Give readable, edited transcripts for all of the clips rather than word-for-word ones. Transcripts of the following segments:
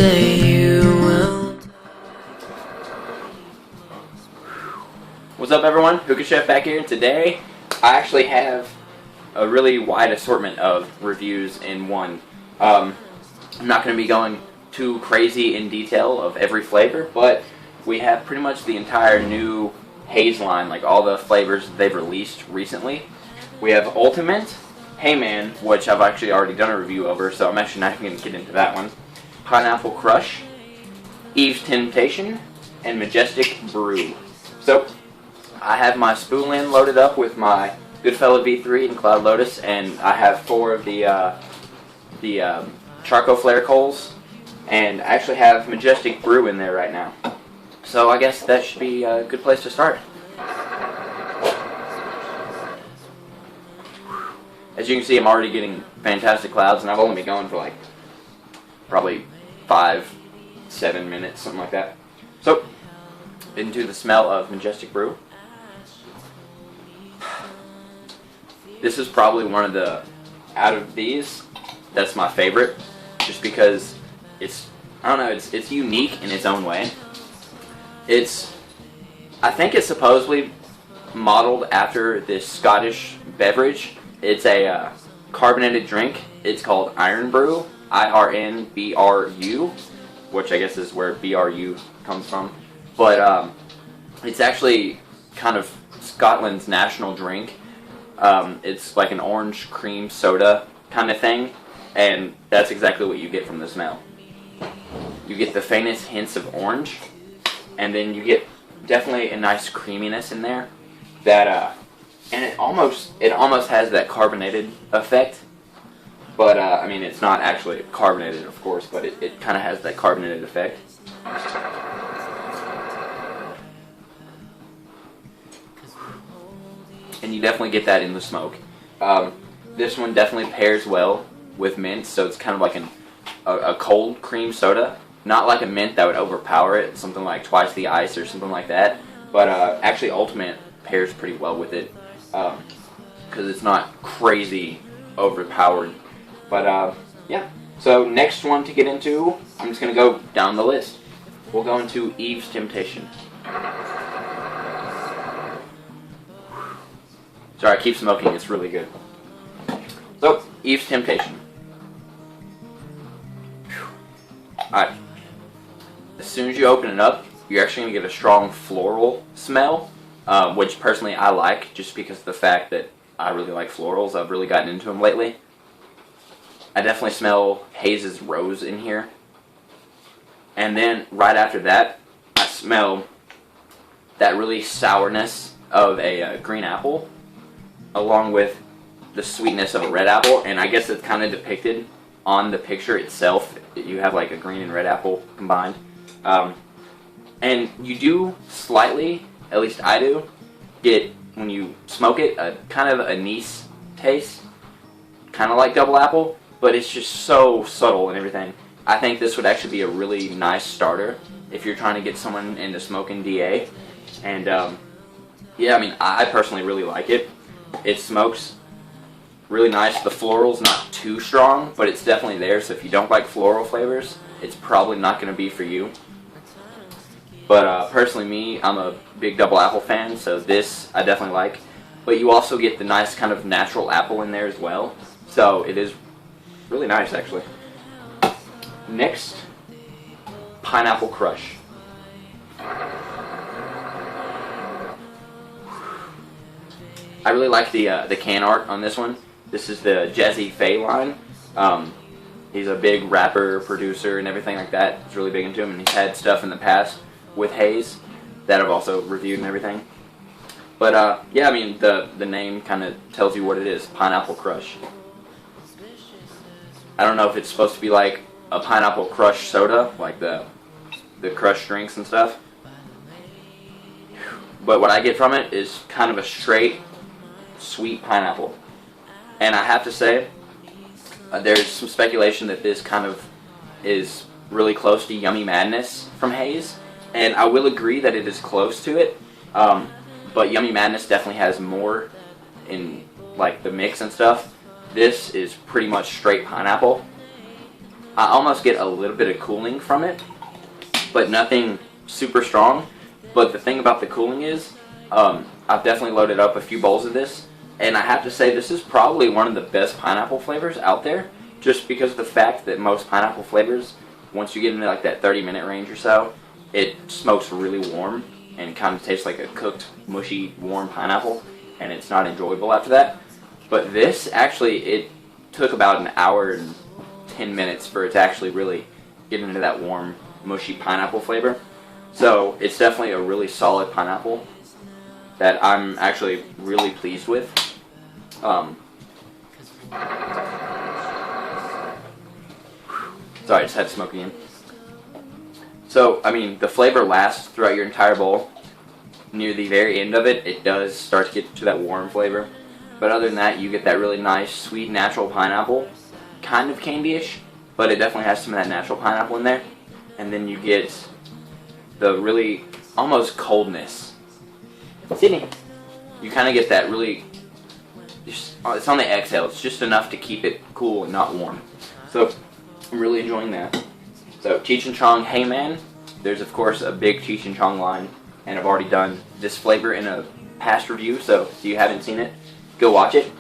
say you will. What's up, everyone? Hookah Chef back here. Today I actually have a really wide assortment of reviews in one. I'm not going to be going too crazy in detail of every flavor, but we have pretty much the entire new Haze line, like all the flavors they've released recently. We have Ultimate, Hey Man, which I've actually already done a review over, so I'm actually not going to get into that one. Pineapple Crush, Eve's Temptation, and Majestic Brew. So I have my spoon loaded up with my Goodfella V3 and Cloud Lotus, and I have 4 of the Charcoal Flare Coals, and I actually have Majestic Brew in there right now. So I guess that should be a good place to start. As you can see, I'm already getting fantastic clouds, and I've only been going for like probably 5-7 minutes, something like that. So, into the smell of Majestic Brew. This is probably one of the, out of these, that's my favorite, just because it's, I don't know, it's unique in its own way. I think it's supposedly modeled after this Scottish beverage. It's a carbonated drink. It's called Iron Brew, I-R-N-B-R-U, which I guess is where B-R-U comes from. But it's actually kind of Scotland's national drink. It's like an orange cream soda kind of thing, and that's exactly what you get from the smell. You get the faintest hints of orange, and then you get definitely a nice creaminess in there that and it almost has that carbonated effect, but I mean, it's not actually carbonated, of course, but it kind of has that carbonated effect. And you definitely get that in the smoke. This one definitely pairs well with mint, so it's kind of like a cold cream soda. Not like a mint that would overpower it, something like Twice the Ice or something like that. But actually, Ultimate pairs pretty well with it, because it's not crazy overpowered. But yeah. So next one to get into, I'm just gonna go down the list. We'll go into Eve's Temptation. Sorry, I keep smoking. It's really good. So Eve's Temptation. Alright. As soon as you open it up, you're actually going to get a strong floral smell, which personally I like, just because of the fact that I really like florals. I've really gotten into them lately. I definitely smell Haze's rose in here. And then right after that, I smell that really sourness of a green apple, along with the sweetness of a red apple, and I guess it's kind of depicted on the picture itself. You have like a green and red apple combined. And you do slightly, at least I do, get, when you smoke it, a kind of anise taste, kind of like double apple, but it's just so subtle and everything. I think this would actually be a really nice starter if you're trying to get someone into smoking DA. And yeah, I mean, I personally really like it. It smokes really nice. The floral's not too strong, but it's definitely there, so if you don't like floral flavors, it's probably not going to be for you. But personally, me, I'm a big double apple fan, so this I definitely like. But you also get the nice kind of natural apple in there as well, so it is really nice, actually. Next, Pineapple Crush. I really like the can art on this one. This is the Jazzy Faye line. He's a big rapper, producer, and everything like that. He's really big into him, and he's had stuff in the past with Haze that I've also reviewed and everything. But yeah, I mean, the name kind of tells you what it is, Pineapple Crush. I don't know if it's supposed to be like a Pineapple Crush soda, like the Crush drinks and stuff. But what I get from it is kind of a straight, sweet pineapple. And I have to say, there's some speculation that this kind of is really close to Yummy Madness from Haze. And I will agree that it is close to it. But Yummy Madness definitely has more in like the mix and stuff. This is pretty much straight pineapple. I almost get a little bit of cooling from it, but nothing super strong. But the thing about the cooling is, I've definitely loaded up a few bowls of this, and I have to say this is probably one of the best pineapple flavors out there, just because of the fact that most pineapple flavors, once you get into like that 30-minute range or so, it smokes really warm and kind of tastes like a cooked, mushy, warm pineapple, and it's not enjoyable after that. But this, actually, it took about an hour and 10 minutes for it to actually really get into that warm, mushy pineapple flavor. So it's definitely a really solid pineapple that I'm actually really pleased with. Sorry, I just had to smoke again. So, I mean, the flavor lasts throughout your entire bowl. Near the very end of it, it does start to get to that warm flavor. But other than that, you get that really nice, sweet, natural pineapple. Kind of candy-ish, but it definitely has some of that natural pineapple in there. And then you get the really, almost coldness. Sydney. You kind of get that really, it's on the exhale. It's just enough to keep it cool and not warm. So, I'm really enjoying that. So, Cheech and Chong, Hey Man. There's, of course, a big Cheech and Chong line. And I've already done this flavor in a past review, so if you haven't seen it, go watch it.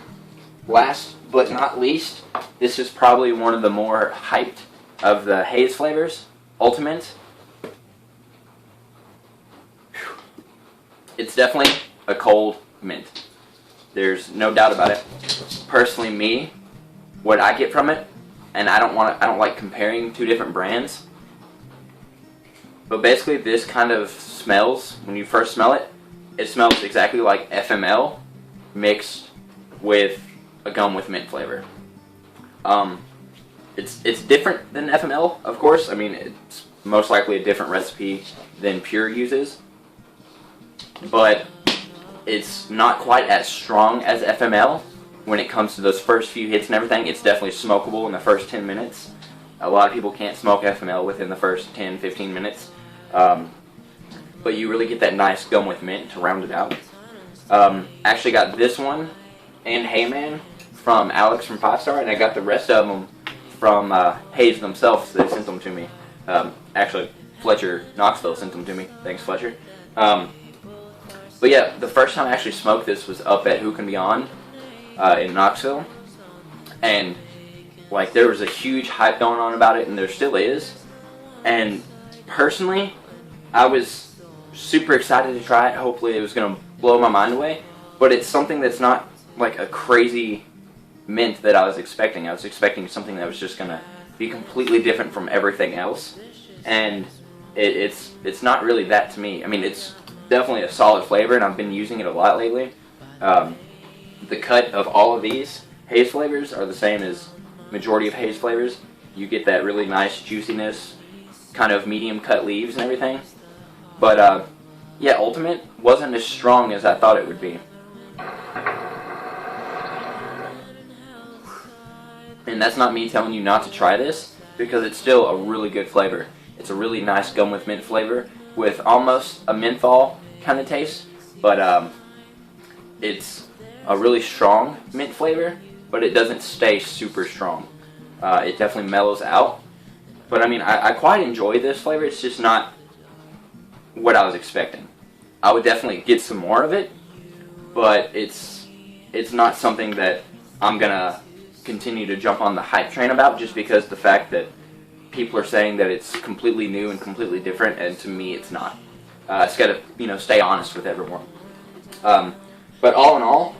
Last but not least, this is probably one of the more hyped of the Haze flavors, Ultimate. It's definitely a cold mint. There's no doubt about it. Personally, me, what I get from it, and I don't like comparing two different brands, but basically this kind of smells, when you first smell it, it smells exactly like FML mixed with a gum with mint flavor. It's different than FML, of course. I mean, it's most likely a different recipe than Pure uses, but it's not quite as strong as FML when it comes to those first few hits and everything. It's definitely smokable in the first 10 minutes. A lot of people can't smoke FML within the first 10-15 minutes. But you really get that nice gum with mint to round it out. Actually got this one and Hey Man from Alex from 5 Star, and I got the rest of them from Haze themselves. They sent them to me. Actually, Fletcher Knoxville sent them to me. Thanks, Fletcher. But yeah, the first time I actually smoked this was up at Who Can Be On in Knoxville, and like there was a huge hype going on about it, and there still is. And personally, I was super excited to try it. Hopefully it was going to blow my mind away. But it's something that's not like a crazy mint that I was expecting. I was expecting something that was just going to be completely different from everything else. And it's not really that to me. I mean, it's definitely a solid flavor, and I've been using it a lot lately. The cut of all of these Haze flavors are the same as majority of Haze flavors. You get that really nice juiciness, kind of medium cut leaves and everything. But yeah, Ultimate wasn't as strong as I thought it would be. And that's not me telling you not to try this, because it's still a really good flavor. It's a really nice gum with mint flavor with almost a menthol kind of taste, but it's a really strong mint flavor, but it doesn't stay super strong. It definitely mellows out. But I mean, I quite enjoy this flavor. It's just not what I was expecting. I would definitely get some more of it, but it's not something that I'm gonna continue to jump on the hype train about, just because the fact that people are saying that it's completely new and completely different, and to me it's not. It's gotta, stay honest with everyone. But all in all,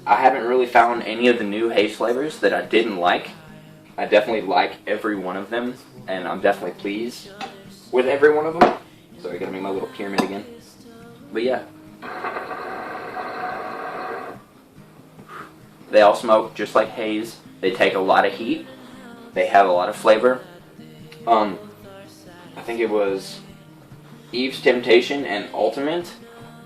I haven't really found any of the new Haze flavors that I didn't like. I definitely like every one of them, and I'm definitely pleased with every one of them. Sorry, I gotta make my little pyramid again. But yeah. They all smoke just like Haze. They take a lot of heat. They have a lot of flavor. I think it was Eve's Temptation and Ultimate.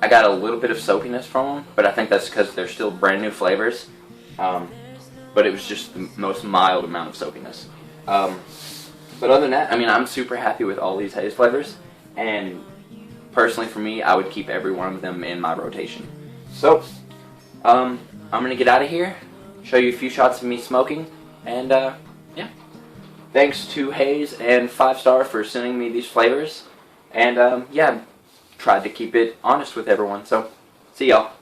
I got a little bit of soapiness from them, but I think that's because they're still brand new flavors. But it was just the most mild amount of soapiness. But other than that, I mean, I'm super happy with all these Haze flavors, and personally for me, I would keep every one of them in my rotation. So, I'm gonna get out of here, show you a few shots of me smoking, and yeah. thanks to Haze and 5 Star for sending me these flavors. And yeah, tried to keep it honest with everyone. So, see y'all.